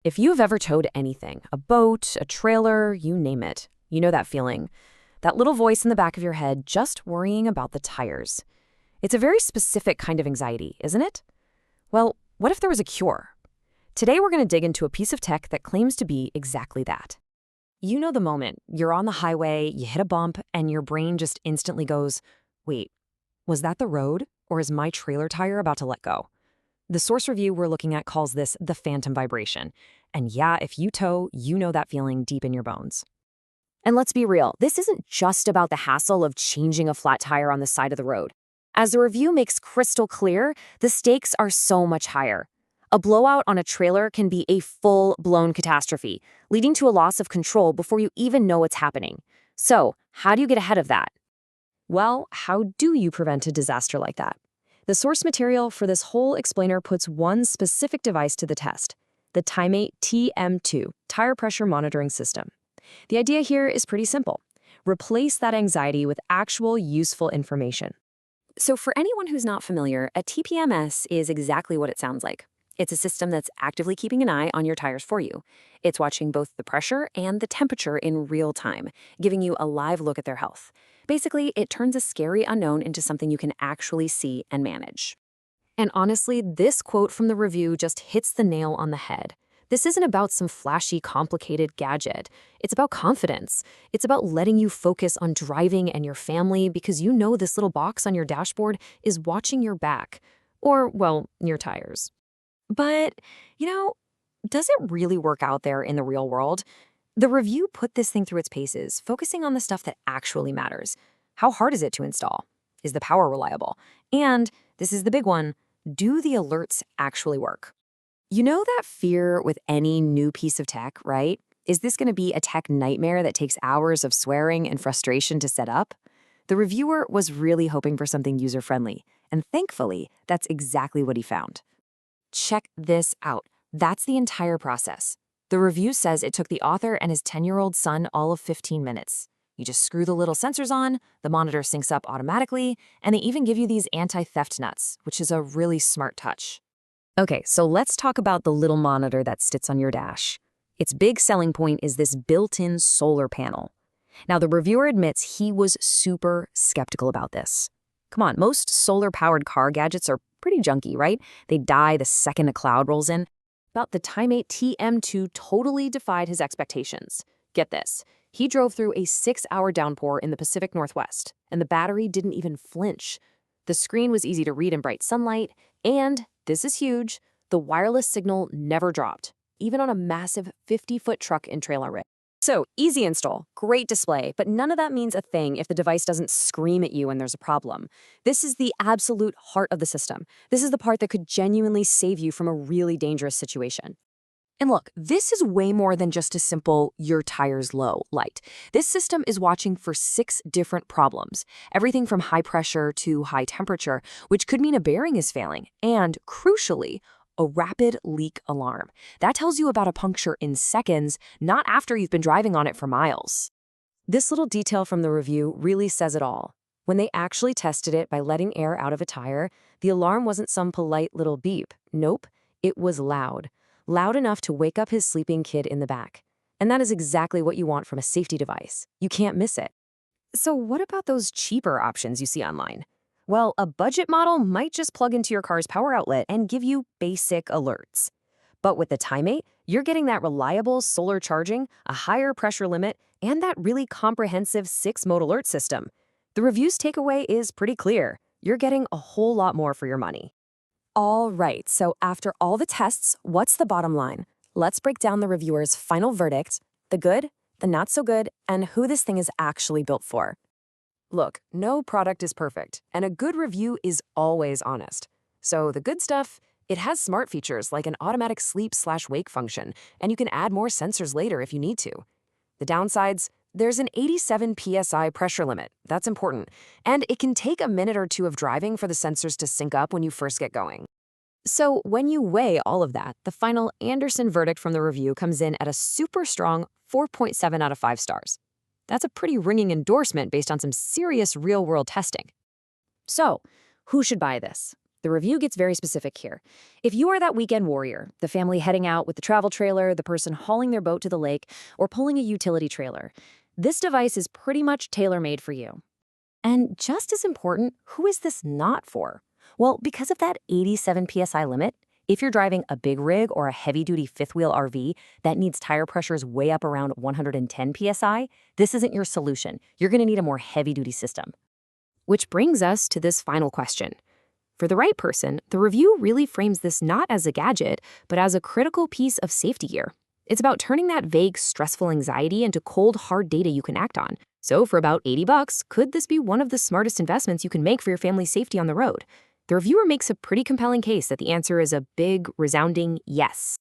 If you've ever towed anything, a boat, a trailer, you name it, you know that feeling. That little voice in the back of your head just worrying about the tires. It's a very specific kind of anxiety, isn't it? Well, what if there was a cure? Today we're going to dig into a piece of tech that claims to be exactly that. You know the moment you're on the highway, you hit a bump, and your brain just instantly goes, wait, was that the road? Or is my trailer tire about to let go? The source review we're looking at calls this the phantom vibration. And yeah, if you tow, you know that feeling deep in your bones. And let's be real, this isn't just about the hassle of changing a flat tire on the side of the road. As the review makes crystal clear, the stakes are so much higher. A blowout on a trailer can be a full-blown catastrophe, leading to a loss of control before you even know what's happening. So, how do you get ahead of that? Well, how do you prevent a disaster like that? The source material for this whole explainer puts one specific device to the test, the TimeMate TM2 Tire Pressure Monitoring System. The idea here is pretty simple. Replace that anxiety with actual useful information. So for anyone who's not familiar, a TPMS is exactly what it sounds like. It's a system that's actively keeping an eye on your tires for you. It's watching both the pressure and the temperature in real time, giving you a live look at their health. Basically, it turns a scary unknown into something you can actually see and manage. And honestly, this quote from the review just hits the nail on the head. This isn't about some flashy, complicated gadget. It's about confidence. It's about letting you focus on driving and your family because you know this little box on your dashboard is watching your back. Or, well, your tires. But, does it really work out there in the real world? The review put this thing through its paces, focusing on the stuff that actually matters. How hard is it to install? Is the power reliable? And, this is the big one, do the alerts actually work? You know that fear with any new piece of tech, right? Is this going to be a tech nightmare that takes hours of swearing and frustration to set up? The reviewer was really hoping for something user-friendly, and thankfully, that's exactly what he found. Check this out. That's the entire process. The review says it took the author and his 10-year-old son all of 15 minutes. You just screw the little sensors on, the monitor syncs up automatically, and they even give you these anti-theft nuts, which is a really smart touch. Okay, so let's talk about the little monitor that sits on your dash. Its big selling point is this built-in solar panel. Now, the reviewer admits he was super skeptical about this. Come on, most solar-powered car gadgets are pretty junky, right? They die the second a cloud rolls in. But the TimeMate TM2 totally defied his expectations. Get this, he drove through a 6-hour downpour in the Pacific Northwest, and the battery didn't even flinch. The screen was easy to read in bright sunlight, and, this is huge, the wireless signal never dropped, even on a massive 50-foot truck and trailer rig. So, easy install, great display, but none of that means a thing if the device doesn't scream at you when there's a problem. This is the absolute heart of the system. This is the part that could genuinely save you from a really dangerous situation. And look, this is way more than just a simple your tire's low light. This system is watching for 6 different problems, everything from high pressure to high temperature, which could mean a bearing is failing, and crucially, a rapid leak alarm. That tells you about a puncture in seconds, not after you've been driving on it for miles. This little detail from the review really says it all. When they actually tested it by letting air out of a tire, the alarm wasn't some polite little beep. Nope, it was loud. Loud enough to wake up his sleeping kid in the back. And that is exactly what you want from a safety device. You can't miss it. So what about those cheaper options you see online? Well, a budget model might just plug into your car's power outlet and give you basic alerts. But with the TimeMate, you're getting that reliable solar charging, a higher pressure limit, and that really comprehensive 6-mode alert system. The review's takeaway is pretty clear. You're getting a whole lot more for your money. All right, so after all the tests, what's the bottom line? Let's break down the reviewer's final verdict, the good, the not so good, and who this thing is actually built for. Look, no product is perfect, and a good review is always honest. So the good stuff, it has smart features like an automatic sleep/wake function, and you can add more sensors later if you need to. The downsides, there's an 87 psi pressure limit. That's important, and it can take a minute or two of driving for the sensors to sync up when you first get going. So when you weigh all of that, the final Anderson verdict from the review comes in at a super strong 4.7 out of 5 stars. That's a pretty ringing endorsement based on some serious real-world testing. So, who should buy this? The review gets very specific here. If you are that weekend warrior, the family heading out with the travel trailer, the person hauling their boat to the lake, or pulling a utility trailer, this device is pretty much tailor-made for you. And just as important, who is this not for? Well, because of that 87 psi limit, if you're driving a big rig or a heavy-duty fifth-wheel RV that needs tire pressures way up around 110 psi, this isn't your solution. You're going to need a more heavy-duty system. Which brings us to this final question. For the right person, the review really frames this not as a gadget, but as a critical piece of safety gear. It's about turning that vague, stressful anxiety into cold, hard data you can act on. So for about $80, could this be one of the smartest investments you can make for your family's safety on the road? The reviewer makes a pretty compelling case that the answer is a big, resounding yes.